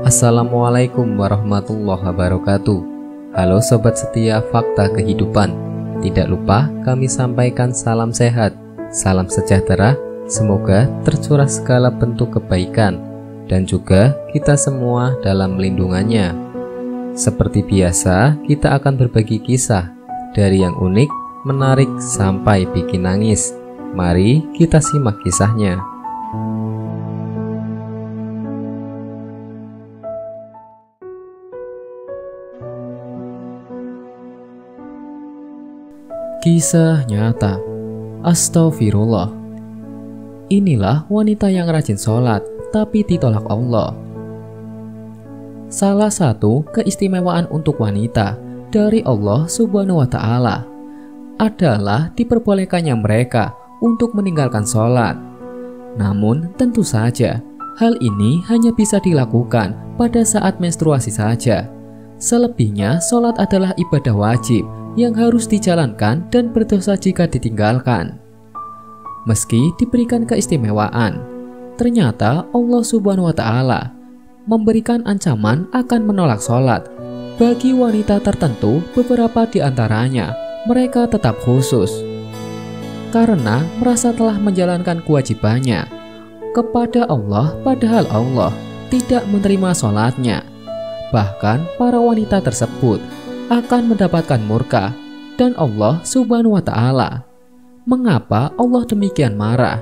Assalamualaikum warahmatullahi wabarakatuh. Halo sobat setia Fakta Kehidupan. Tidak lupa kami sampaikan salam sehat, salam sejahtera. Semoga tercurah segala bentuk kebaikan dan juga kita semua dalam lindungannya. Seperti biasa, kita akan berbagi kisah dari yang unik, menarik sampai bikin nangis. Mari kita simak kisahnya. Kisah nyata. Astagfirullah. Inilah wanita yang rajin sholat tapi ditolak Allah. Salah satu keistimewaan untuk wanita dari Allah Subhanahu wa Ta'ala adalah diperbolehkannya mereka untuk meninggalkan sholat. Namun tentu saja hal ini hanya bisa dilakukan pada saat menstruasi saja. Selebihnya sholat adalah ibadah wajib yang harus dijalankan dan berdosa jika ditinggalkan. Meski diberikan keistimewaan, ternyata Allah Subhanahu wa Ta'ala memberikan ancaman akan menolak sholat. Bagi wanita tertentu, beberapa di antaranya mereka tetap khusus karena merasa telah menjalankan kewajibannya kepada Allah, padahal Allah tidak menerima sholatnya. Bahkan para wanita tersebut akan mendapatkan murka dan Allah Subhanahu wa Ta'ala. Mengapa Allah demikian marah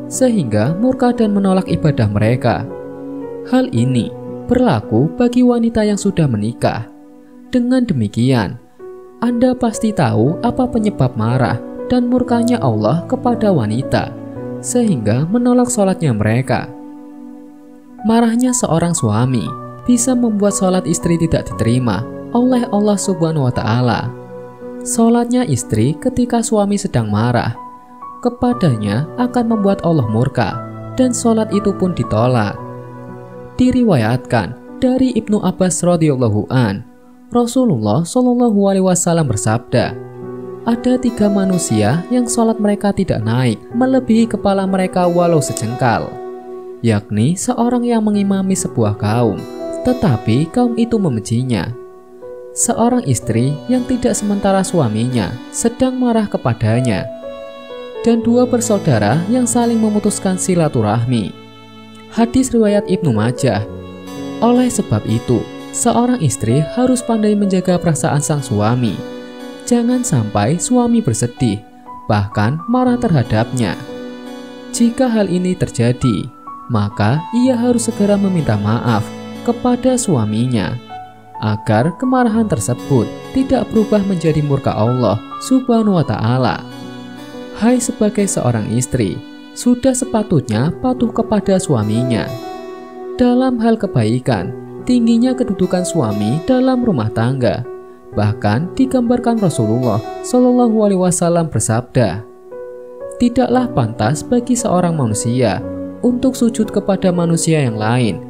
sehingga murka dan menolak ibadah mereka? Hal ini berlaku bagi wanita yang sudah menikah. Dengan demikian, Anda pasti tahu apa penyebab marah dan murkanya Allah kepada wanita sehingga menolak sholatnya mereka. Marahnya seorang suami bisa membuat sholat istri tidak diterima oleh Allah Subhanahu wa Ta'ala. Sholatnya istri ketika suami sedang marah kepadanya akan membuat Allah murka dan sholat itu pun ditolak. Diriwayatkan dari Ibnu Abbas radhiyallahu an, Rasulullah shallallahu alaihi wasallam bersabda, ada 3 manusia yang sholat mereka tidak naik melebihi kepala mereka walau sejengkal, yakni seorang yang mengimami sebuah kaum tetapi kaum itu membencinya, seorang istri yang tidak sementara suaminya sedang marah kepadanya, dan 2 bersaudara yang saling memutuskan silaturahmi. Hadis riwayat Ibnu Majah. Oleh sebab itu, seorang istri harus pandai menjaga perasaan sang suami. Jangan sampai suami bersedih, bahkan marah terhadapnya. Jika hal ini terjadi, maka ia harus segera meminta maaf kepada suaminya agar kemarahan tersebut tidak berubah menjadi murka Allah Subhanahu wa Ta'ala. Hai sebagai seorang istri, sudah sepatutnya patuh kepada suaminya. Dalam hal kebaikan, tingginya kedudukan suami dalam rumah tangga. Bahkan digambarkan Rasulullah Shallallahu alaihi wasallam bersabda, tidaklah pantas bagi seorang manusia untuk sujud kepada manusia yang lain.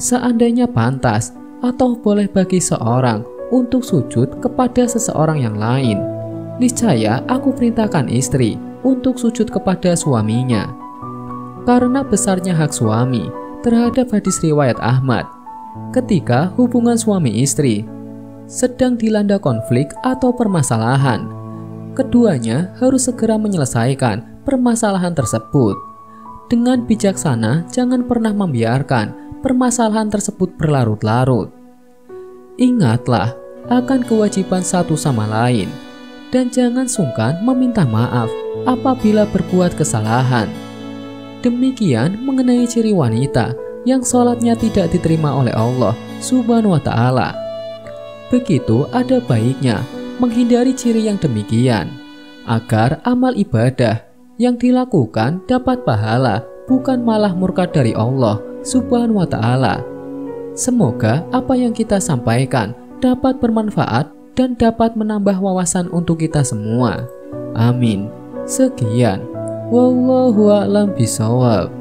Seandainya pantas atau boleh bagi seorang untuk sujud kepada seseorang yang lain, niscaya aku perintahkan istri untuk sujud kepada suaminya. Karena besarnya hak suami terhadap hadis riwayat Ahmad, ketika hubungan suami istri sedang dilanda konflik atau permasalahan, keduanya harus segera menyelesaikan permasalahan tersebut. Dengan bijaksana, jangan pernah membiarkan permasalahan tersebut berlarut-larut. Ingatlah akan kewajiban satu sama lain dan jangan sungkan meminta maaf apabila berbuat kesalahan. Demikian mengenai ciri wanita yang sholatnya tidak diterima oleh Allah Subhanahu wa Ta'ala. Begitu ada baiknya menghindari ciri yang demikian agar amal ibadah yang dilakukan dapat pahala, bukan malah murka dari Allah Subhanahu wa Ta'ala. Semoga apa yang kita sampaikan dapat bermanfaat dan dapat menambah wawasan untuk kita semua. Amin. Sekian. Wallahu a'lam bishawab.